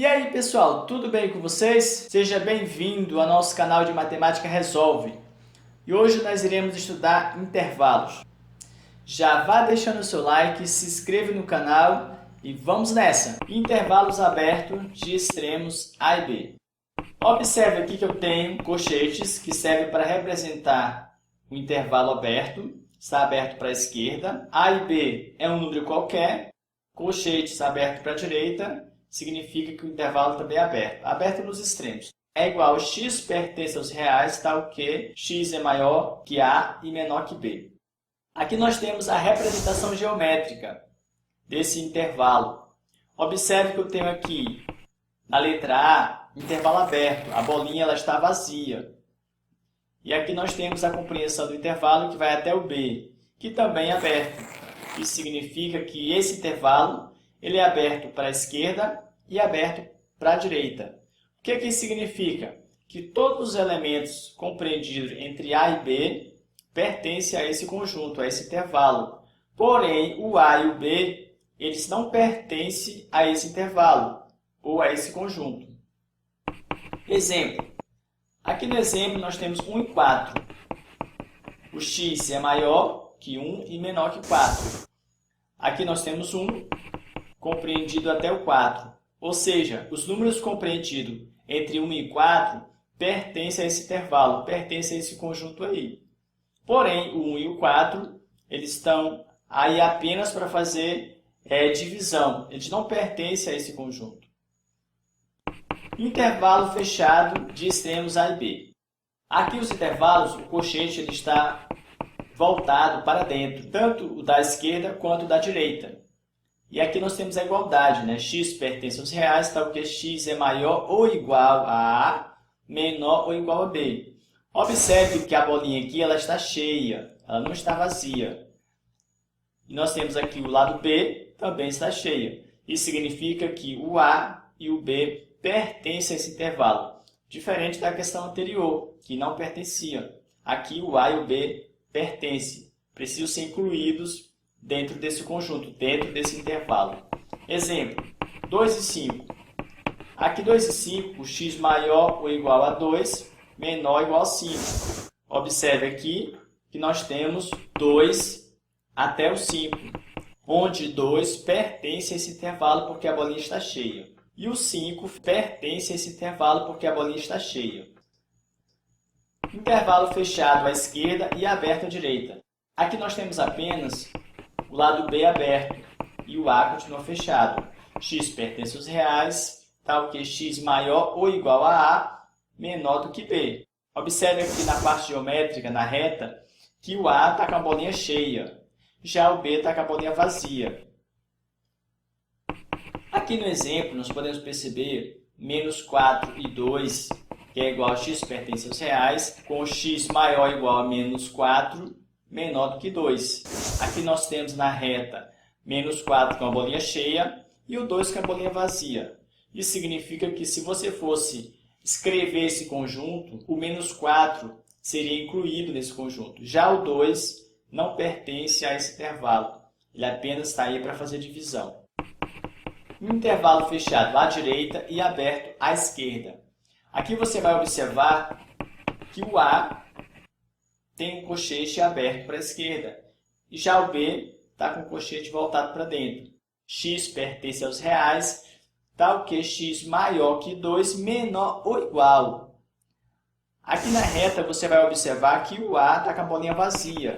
E aí pessoal, tudo bem com vocês? Seja bem-vindo ao nosso canal de Matemática Resolve. E hoje nós iremos estudar intervalos. Já vá deixando o seu like, se inscreva no canal e vamos nessa! Intervalos abertos de extremos A e B. Observe aqui que eu tenho colchetes que servem para representar o intervalo aberto. Está aberto para a esquerda. A e B é um número qualquer. Colchetes aberto para a direita significa que o intervalo também é aberto. Aberto nos extremos. É igual a x pertence aos reais, tal que x é maior que A e menor que B. Aqui nós temos a representação geométrica desse intervalo. Observe que eu tenho aqui, na letra A, intervalo aberto. A bolinha ela está vazia. E aqui nós temos a compreensão do intervalo que vai até o B, que também é aberto. Isso significa que esse intervalo ele é aberto para a esquerda e aberto para a direita. O que isso significa? Que todos os elementos compreendidos entre A e B pertencem a esse conjunto, a esse intervalo. Porém, o A e o B, eles não pertencem a esse intervalo ou a esse conjunto. Exemplo. Aqui no exemplo nós temos 1 e 4. O x é maior que 1 e menor que 4. Aqui nós temos 1 compreendido até o 4. Ou seja, os números compreendidos entre 1 e 4 pertencem a esse intervalo, pertencem a esse conjunto aí. Porém, o 1 e o 4 eles estão aí apenas para fazer divisão. Eles não pertencem a esse conjunto. Intervalo fechado de extremos A e B. Aqui os intervalos, o colchete ele está voltado para dentro, tanto o da esquerda quanto o da direita. E aqui nós temos a igualdade, né? X pertence aos reais, tal que x é maior ou igual a A, menor ou igual a B. Observe que a bolinha aqui ela está cheia, ela não está vazia. E nós temos aqui o lado B também está cheia. Isso significa que o A e o B pertencem a esse intervalo, diferente da questão anterior, que não pertencia. Aqui o A e o B pertencem, precisam ser incluídos dentro desse conjunto, dentro desse intervalo. Exemplo, 2 e 5. Aqui 2 e 5, o x maior ou igual a 2, menor ou igual a 5. Observe aqui que nós temos 2 até o 5, onde 2 pertence a esse intervalo porque a bolinha está cheia. E o 5 pertence a esse intervalo porque a bolinha está cheia. Intervalo fechado à esquerda e aberto à direita. Aqui nós temos apenas o lado B aberto e o A continua fechado. X pertence aos reais, tal que x maior ou igual a A, menor do que B. Observe aqui na parte geométrica, na reta, que o A está com a bolinha cheia, já o B está com a bolinha vazia. Aqui no exemplo, nós podemos perceber menos 4 e 2, que é igual a x pertence aos reais, com x maior ou igual a menos 4, menor do que 2. Aqui nós temos na reta menos 4 com a bolinha cheia e o 2 com a bolinha vazia. Isso significa que se você fosse escrever esse conjunto, o menos 4 seria incluído nesse conjunto. Já o 2 não pertence a esse intervalo, ele apenas está aí para fazer divisão. Intervalo fechado à direita e aberto à esquerda. Aqui você vai observar que o A tem um colchete aberto para a esquerda e já o B está com o colchete voltado para dentro. X pertence aos reais, tal que x maior que 2, menor ou igual. Aqui na reta você vai observar que o A está com a bolinha vazia,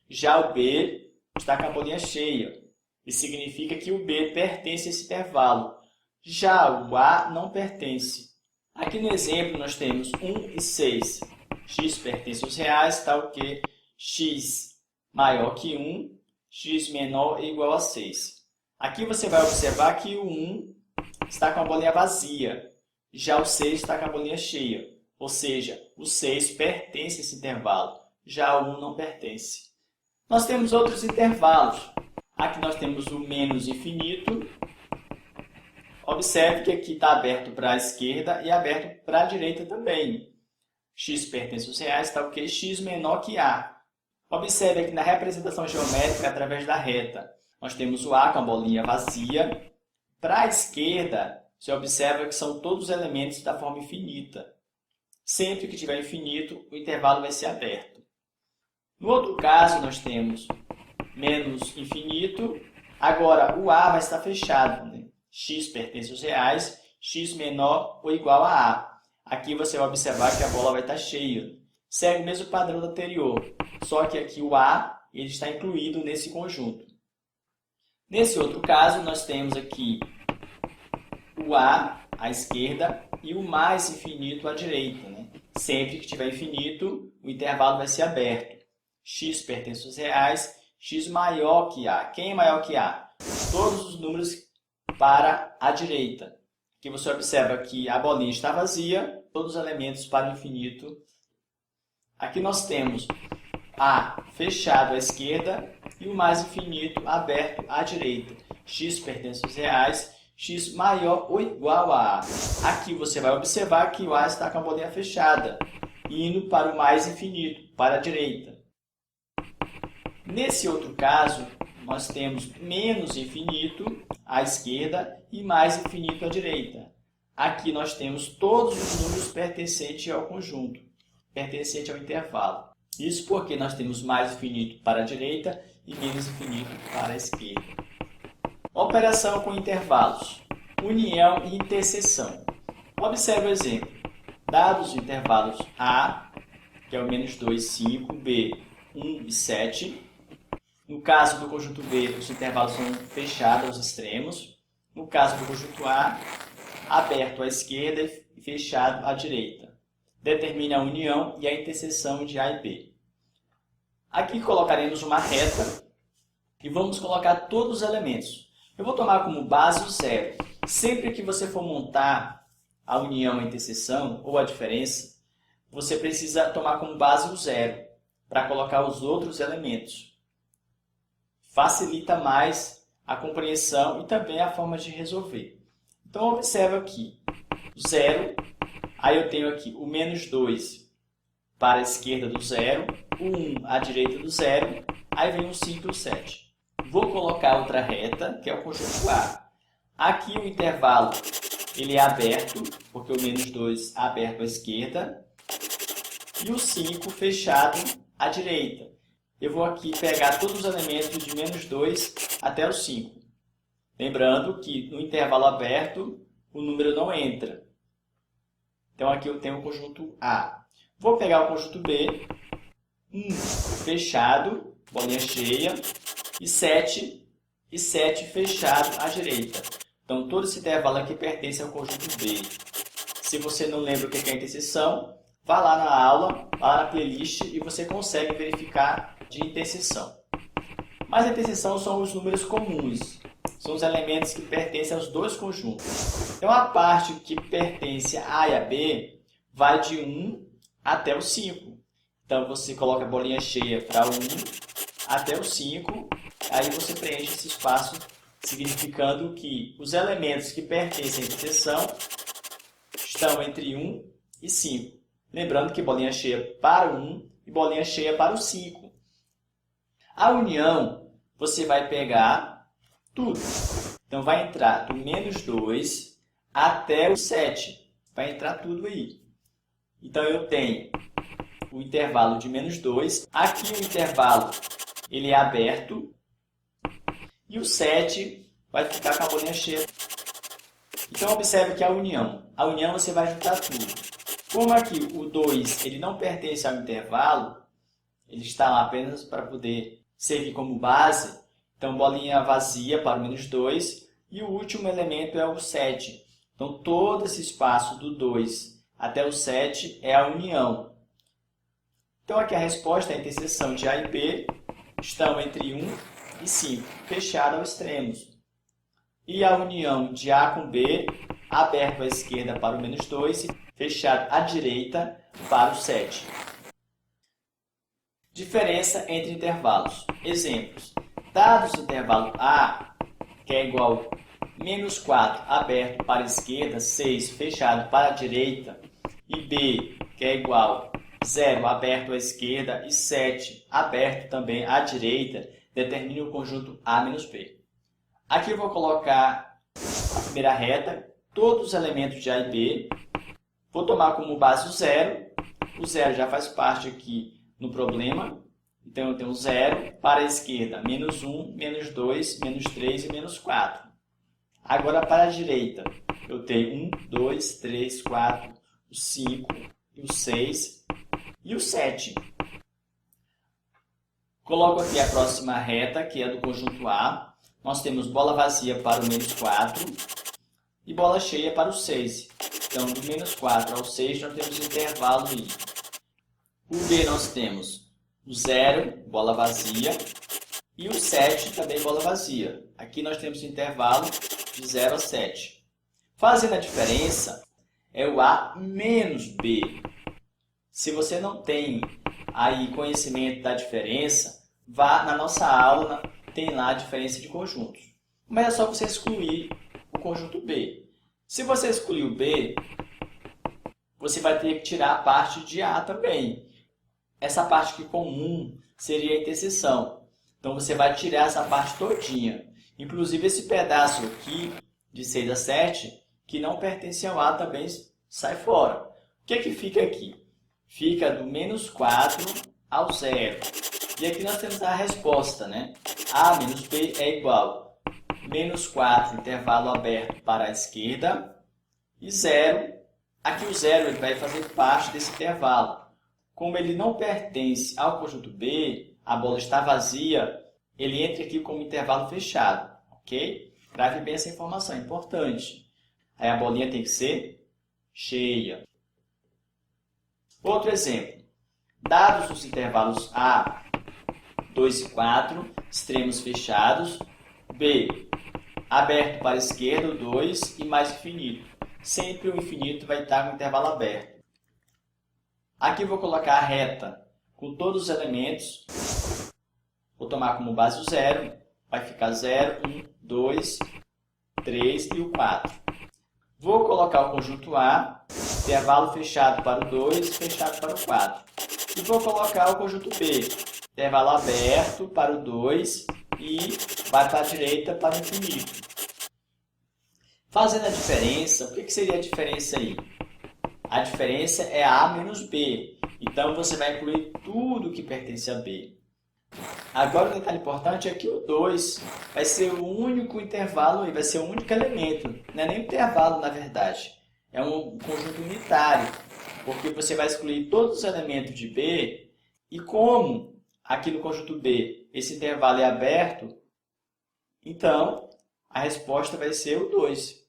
já o B está com a bolinha cheia. Isso significa que o B pertence a esse intervalo, já o A não pertence. Aqui no exemplo nós temos 1 e 6. X pertence aos reais, tal que x maior que 1, x menor ou igual a 6. Aqui você vai observar que o 1 está com a bolinha vazia, já o 6 está com a bolinha cheia. Ou seja, o 6 pertence a esse intervalo, já o 1 não pertence. Nós temos outros intervalos. Aqui nós temos o menos infinito. Observe que aqui está aberto para a esquerda e aberto para a direita também. X pertence aos reais, tal que x menor que A. Observe aqui na representação geométrica através da reta. Nós temos o A com a bolinha vazia. Para a esquerda, você observa que são todos os elementos da forma infinita. Sempre que tiver infinito, o intervalo vai ser aberto. No outro caso, nós temos menos infinito. Agora, o A vai estar fechado, né? X pertence aos reais, x menor ou igual a A. Aqui você vai observar que a bola vai estar cheia. Segue o mesmo padrão do anterior, só que aqui o A ele está incluído nesse conjunto. Nesse outro caso, nós temos aqui o A à esquerda e o mais infinito à direita, né? Sempre que tiver infinito, o intervalo vai ser aberto. X pertence aos reais, x maior que A. Quem é maior que A? Todos os números para a direita. Aqui você observa que a bolinha está vazia, todos os elementos para o infinito. Aqui nós temos A fechado à esquerda e o mais infinito aberto à direita. X pertence aos reais, x maior ou igual a A. Aqui você vai observar que o A está com a bolinha fechada, indo para o mais infinito, para a direita. Nesse outro caso, nós temos menos infinito à esquerda e mais infinito à direita. Aqui nós temos todos os números pertencentes ao conjunto, pertencentes ao intervalo. Isso porque nós temos mais infinito para a direita e menos infinito para a esquerda. Operação com intervalos. União e interseção. Observe o exemplo. Dados os intervalos A, que é o menos 2, 5, B, 1 e 7. No caso do conjunto B, os intervalos são fechados aos extremos. No caso do conjunto A, aberto à esquerda e fechado à direita. Determine a união e a interseção de A e B. Aqui colocaremos uma reta e vamos colocar todos os elementos. Eu vou tomar como base o zero. Sempre que você for montar a união, a interseção ou a diferença, você precisa tomar como base o zero para colocar os outros elementos. Facilita mais a compreensão e também a forma de resolver. Então, observe aqui, o zero, aí eu tenho aqui o menos 2 para a esquerda do zero, o 1 à direita do zero, aí vem o 5 e o 7. Vou colocar outra reta, que é o conjunto A. Aqui o intervalo ele é aberto, porque o menos 2 é aberto à esquerda, e o 5 fechado à direita. Eu vou aqui pegar todos os elementos de menos 2 até o 5. Lembrando que no intervalo aberto, o número não entra. Então, aqui eu tenho o conjunto A. Vou pegar o conjunto B, 1 fechado, bolinha cheia, e 7 fechado à direita. Então, todo esse intervalo aqui pertence ao conjunto B. Se você não lembra o que é a interseção, vá lá na aula, vá lá na playlist e você consegue verificar de interseção. Mas a interseção são os números comuns, são os elementos que pertencem aos dois conjuntos. Então, a parte que pertence a A e a B vai de 1 até o 5. Então, você coloca a bolinha cheia para 1 até o 5, aí você preenche esse espaço, significando que os elementos que pertencem à interseção estão entre 1 e 5. Lembrando que bolinha cheia para o 1 e bolinha cheia para o 5. A união, você vai pegar tudo. Então, vai entrar do menos 2 até o 7. Vai entrar tudo aí. Então, eu tenho o intervalo de menos 2. Aqui o intervalo ele é aberto. E o 7 vai ficar com a bolinha cheia. Então, observe que a união você vai juntar tudo. Como aqui o 2 ele não pertence ao intervalo, ele está lá apenas para poder servir como base, então bolinha vazia para o menos 2, e o último elemento é o 7. Então, todo esse espaço do 2 até o 7 é a união. Então, aqui a resposta é a interseção de A e B estão entre 1 e 5, fechado aos extremos. E a união de A com B, aberto à esquerda para o menos 2, fechado à direita para o 7. Diferença entre intervalos. Exemplos. Dados o intervalo A, que é igual a menos 4 aberto para a esquerda, 6 fechado para a direita, e B, que é igual a 0 aberto à esquerda e 7 aberto também à direita, determine o conjunto A menos B. Aqui eu vou colocar a primeira reta, todos os elementos de A e B. Vou tomar como base o zero. O zero já faz parte aqui no problema. Então, eu tenho 0 para a esquerda, menos 1, menos 2, menos 3 e menos 4. Agora, para a direita, eu tenho 1, 2, 3, 4, o 5, o 6 e o 7. Coloco aqui a próxima reta, que é do conjunto A. Nós temos bola vazia para o menos 4 e bola cheia para o 6. Então, do menos 4 ao 6, nós temos intervalo I. O B nós temos o 0, bola vazia, e o 7 também bola vazia. Aqui nós temos o intervalo de 0 a 7. Fazendo a diferença, é o A menos B. Se você não tem aí conhecimento da diferença, vá na nossa aula, tem lá a diferença de conjuntos. Mas é só você excluir o conjunto B. Se você excluir o B, você vai ter que tirar a parte de A também. Essa parte aqui comum seria a interseção. Então, você vai tirar essa parte todinha. Inclusive, esse pedaço aqui, de 6 a 7, que não pertence ao A, também sai fora. O que é que fica aqui? Fica do menos 4 ao 0. E aqui nós temos a resposta, né? A menos B é igual a menos 4, intervalo aberto para a esquerda, e 0. Aqui o 0 ele vai fazer parte desse intervalo. Como ele não pertence ao conjunto B, a bola está vazia, ele entra aqui como intervalo fechado, ok? Grave bem essa informação, é importante. Aí a bolinha tem que ser cheia. Outro exemplo. Dados os intervalos A, 2 e 4, extremos fechados, B, aberto para a esquerda, o 2 e mais infinito. Sempre o infinito vai estar com o intervalo aberto. Aqui eu vou colocar a reta com todos os elementos. Vou tomar como base o 0. Vai ficar 0, 1, 2, 3 e o 4. Vou colocar o conjunto A, intervalo fechado para o 2 e fechado para o 4. E vou colocar o conjunto B, intervalo aberto para o 2 e vai para a direita para o infinito. Fazendo a diferença, o que seria a diferença aí? A diferença é A menos B. Então, você vai incluir tudo que pertence a B. Agora, o detalhe importante é que o 2 vai ser o único intervalo, vai ser o único elemento. Não é nem intervalo, na verdade. É um conjunto unitário, porque você vai excluir todos os elementos de B. E como aqui no conjunto B esse intervalo é aberto, então a resposta vai ser o 2.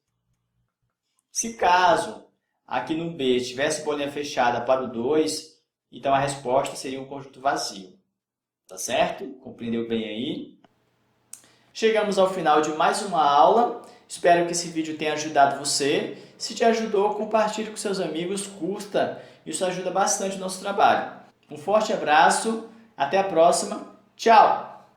Se caso aqui no B tivesse bolinha fechada para o 2, então a resposta seria um conjunto vazio. Tá certo? Compreendeu bem aí? Chegamos ao final de mais uma aula. Espero que esse vídeo tenha ajudado você. Se te ajudou, compartilhe com seus amigos, curta. Isso ajuda bastante o nosso trabalho. Um forte abraço, até a próxima. Tchau!